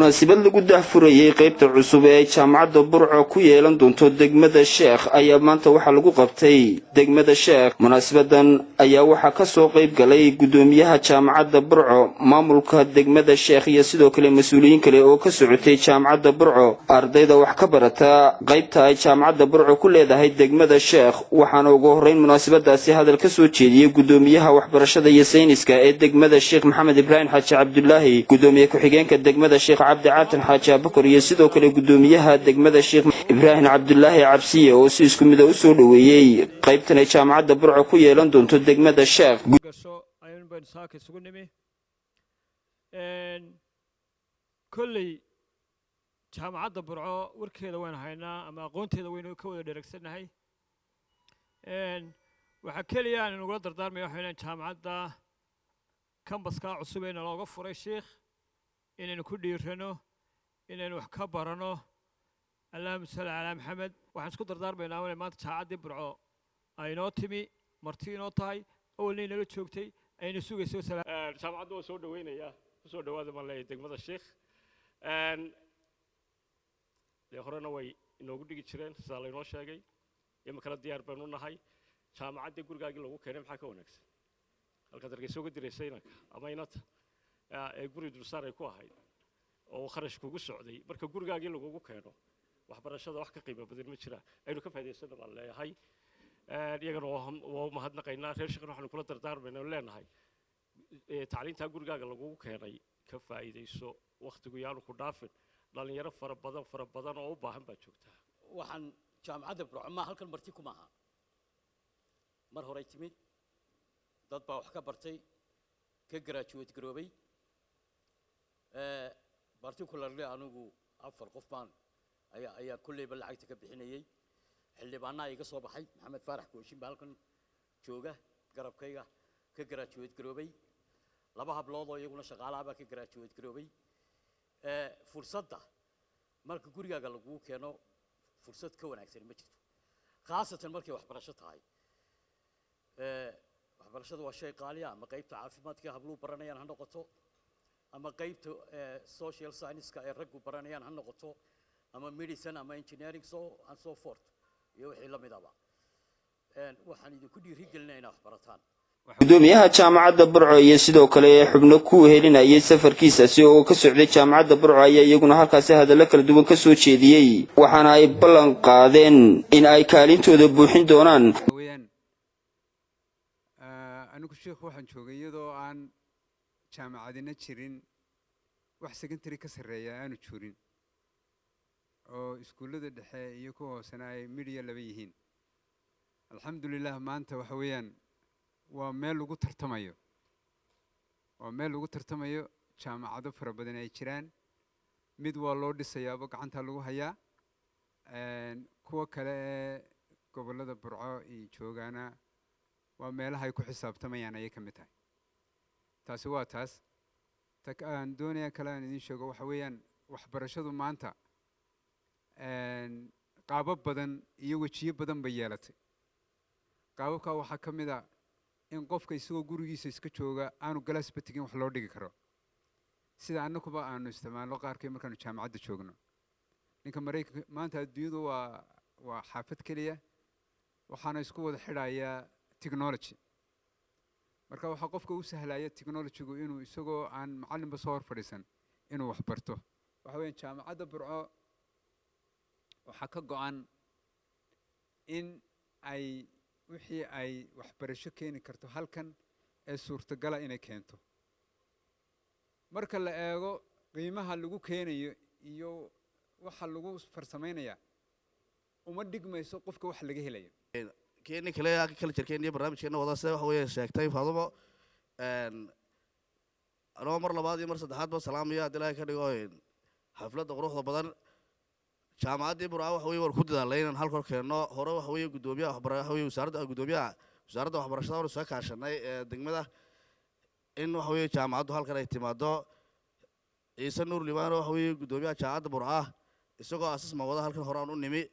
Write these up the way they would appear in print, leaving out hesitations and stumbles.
munaasabad lagu daahfurayay qaybta cusub ee jaamacadda burco ku yeelan doonto degmada sheekh ayaa maanta waxaa lagu qabtay degmada sheekh. munaasabadan ayaa waxaa ka soo qayb galay gudoomiyaha jaamacadda burco, maamulka degmada sheekh iyo sidoo kale mas-uuliyiin kale oo ka socotay jaamacadda burco. ardayda wax ka barata qaybta ay jaamacadda burco ku leedahay degmada sheekh waxaana ugu horreyn munaasabadaasi hadal ka soo jeediyey gudoomiyaha waxbarashada iyo sayniska ee degmada sheekh maxamed ibraahim xaaji cabdulaahi, gudoomiye ku-xigeenka degmada sheekh cabdi caatan xaaji abakar iyo sidoo kale gudoomiyaha degmada sheekh ibraahim cabdulaahi cabsiye oo si isku mid ah u soo dhaweeyay qaybtan ay jaamacadda burco ku yeelan doonto degmada sheekh. kolley jaamacadda burco warkeeda waan haynaa ama aqoonteeda waynu ka wada dheregsanahay. waxaa keliya aan inugula dardaarmaya waxa weeyaan jaamacadda kambaska cusub ee looga furay sheekh inaynu ku dhiirano, inaynu wax ka barano. allahumma salli calaa maxamed. waxaan isku dardaarmaynaa inay maanta jaamacaddii burco ay inoo timi, marti inoo tahay, awalna inala joogtay, ayna sugayso. jaamacadda waa soo dhaweynayaa, kusoo dhawaada baan leeyahay degmada sheekh. dee horena way inoogu dhigi jireen sidaa laynoo sheegay, iminkana diyaar baynu nahay. jaamacaddii gurigaagii lagu keenay maxaa ka wanaagsan? halkaad hargeysa uga diraysa inanka ama inanta ee guri dulsaar ay ku ahayd oo kharash kugu socday, marka gurigaagii lagugu keeno waxbarashada wax ka qiimo badan ma jiraan. aynu ka faa'iidaysana baan leeyahay. iyagana waa u mahadnaqaynaa. reer sheekhna waxaanu kula dardaarmaynaa oo leenahay tacliintaa gurigaaga lagugu keenay ka faa'iidayso, wakhtigu yaanu ku dhaafin. dhalinyaro fara badan oo u baahan baa joogtaa. waxaan jaamacadda burco ma halkan marti kuma aha, mar horay timid, dad baa wax ka bartay, ka graduate garoobay. particularly anigu 4 qof baan ayaa kulleyba lacagta ka bixinayay. xildhibaanaa iga soo baxay, maxamed faarax kooshin baa halkan jooga garabkayga, ka graduate garoobay. 2 hablood oo iyaguna shaqaalaha baa ka graduate garoobay. fursadda marka gurigaaga lagu keeno fursad ka wanaagsan ma jirto, khaasatan markay waxbarasho tahay. waxbarashadu waa shay qaali ah, ama qaybta caafimaadka habluhu baranayaan ha noqoto, ama qaybta social science-ka ee raggu baranayaan ha noqoto, ama medicine ama engineering and so forth iyo wixii la mid ahba. waxaan idinku dhiirigelinayaa inaad wax barataan. gudoomiyaha jaamacadda burco iyo sidoo kale xubno ku helinayay safarkiisaasi oo ka socday jaamacadda burco ayaa iyaguna halkaasi hadallo kala duwan ka soo jeediyey, waxaana ay ballan qaadeen in ay kaalintooda buuxin doonaan. anigu sheekh waxaan joogay iyadoo aan jaamacadina jirin, wax secondary ka sarreeya aanu jirin, oo iskuullada dhexe iyo kuwa hoosena ay midhiya laba yihiin. alxamdulilah maanta waxa weeyaan waa meel lagu tartamayo, jaamacado fara badan ay jiraan. mid waa loo dhisayaaba gacanta lagu hayaa. kuwa kale ee gobollada burco iyo joogaana waa meelaha ay ku xisaabtamayaan ayay ka mid tahay. taasi waa taas. aan doonaya kale aan idiin sheego waxa weeyaan waxbarashadu maanta qaabab badan iyo wejiyo badan bay yeelatay. qaababkaa waxaa ka mid a in qofka isagoo gurigiisa iska jooga aanu galaasba tegin wax loo dhigi karo, sida annaguba aanu isticmaalno qaarkii markaanu jaamacadda joogno. ninka maraykanka maanta adduunyadu waa xaafad keliya, waxaana isku wada xidhayaa technology. marka waxaa qofka u sahlaya technologygu inuu isagoo aan macallinba soo hor fadhiisan inuu wax barto. waxa weeyaan jaamacadda burco waxaa ka go-an in ay wixii ay waxbarasho keeni karto halkan ee suurtagala inay keento. marka la eego qiimaha lagu keenayo iyo waxa lagu farsamaynayaa uma dhigmayso qofka wax laga helayo. keeni kale culture-keena iyo barnaamijkeena wada sida waxa weeye sheegtay Faadumo. anoo mar labaad iyo mar saddexaad ba salaamaya haddii Ilaahay ka dhigo xafladda quruxda badan. jaamacaddii burco waxa weeye war ku dadaalay inaan halkor keenno. hore waxa weeye gudoomiyaha wasaaradda waxbarashada oo soo kaashanay ee degmada in waxa weeye jaamacaddu halkan ay timaado. ciise nuur liibaan waxa weeye gudoomiyaha jaamacadda burco isagoo asasma wada halkan hore aan u nimi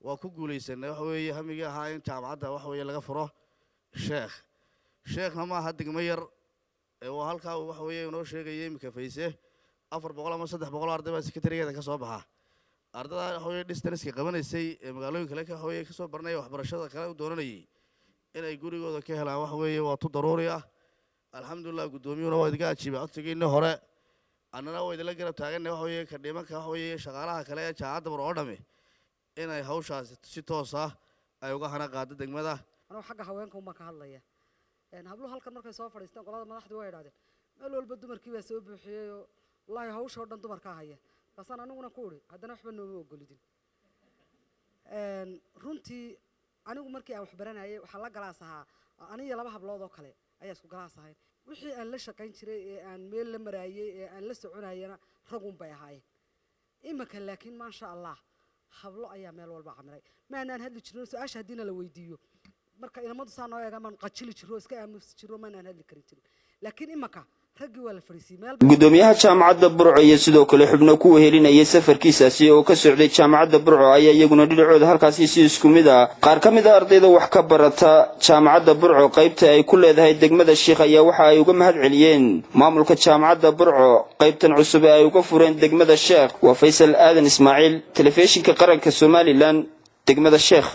waa ku guuleysanay. waxa weeye hamigii ahaa in jaamacadda waxa weeye laga furo sheekhna ma aha degmo yar, waa halkaa waxa weeye inoo sheegayay imika Fayse 400 ama 300 arday baa secretary-geeda ka soo baxa ardada waxa weeye distance-ka qabanaysay ee magaalooyin kale ka hooyay ka soo barnay waxbarashada kale u doonanayay inay gurigooda ka helaan wax weeye waa tu daruuri ah alxamdulillah gudoomiyuuna waa idiga ajiibay codsigiina hore annana waa idila garab taaganay wax weeye ka dhimanka wax weeye shaqaalaha kale ee jaamacadda Burco dhame inay hawshaas si toos ah ay uga hana qaado degmada anoo xagga haweenka uma ka hadlaya hablo halkan markay soo fadhiistaan qolada madaxdu way yiraahdeen meel walba dumarkii baa soo buuxiyay oo wallahi hawsha oo dhan dumarka haya basana aniguna ku uri haddana waxba nooma ogolidin runtii anigu markii aan wax baranayay waxa la galaasahaa aniga laba hablood oo kale ayaa isku galaasahay wixii aan la shaqayn jiray ee aan meel la maraayay ee aan la soconayana ragun bay ahaayeen imaka laakiin ma sha Allah hablo ayaa meel walba camiray ma aanan hadli jirin su'aasha hadina la weydiiyo marka inamadu saan oo eega man qajili jiro iska aamus jiro ma aanan hadli karin jirin laakiin imaka ragii waa la fariisay meel gudoomiyaha jaamacadda Burco iyo sidoo kale xubno ku wehelinayay safarkiisaasi oo ka socday jaamacadda Burco ayaa iyaguna dhinacooda halkaasi si isku mid ah qaar ka mid ah ardayda wax ka barata jaamacadda Burco qaybta ay ku leedahay degmada Sheekh ayaa waxa ay uga mahad celiyeen maamulka jaamacadda Burco qaybtan cusub ee ay uga fureen degmada Sheekh waa Faysal Aadan Ismaaciil telefishinka qaranka Somaliland degmada Sheekh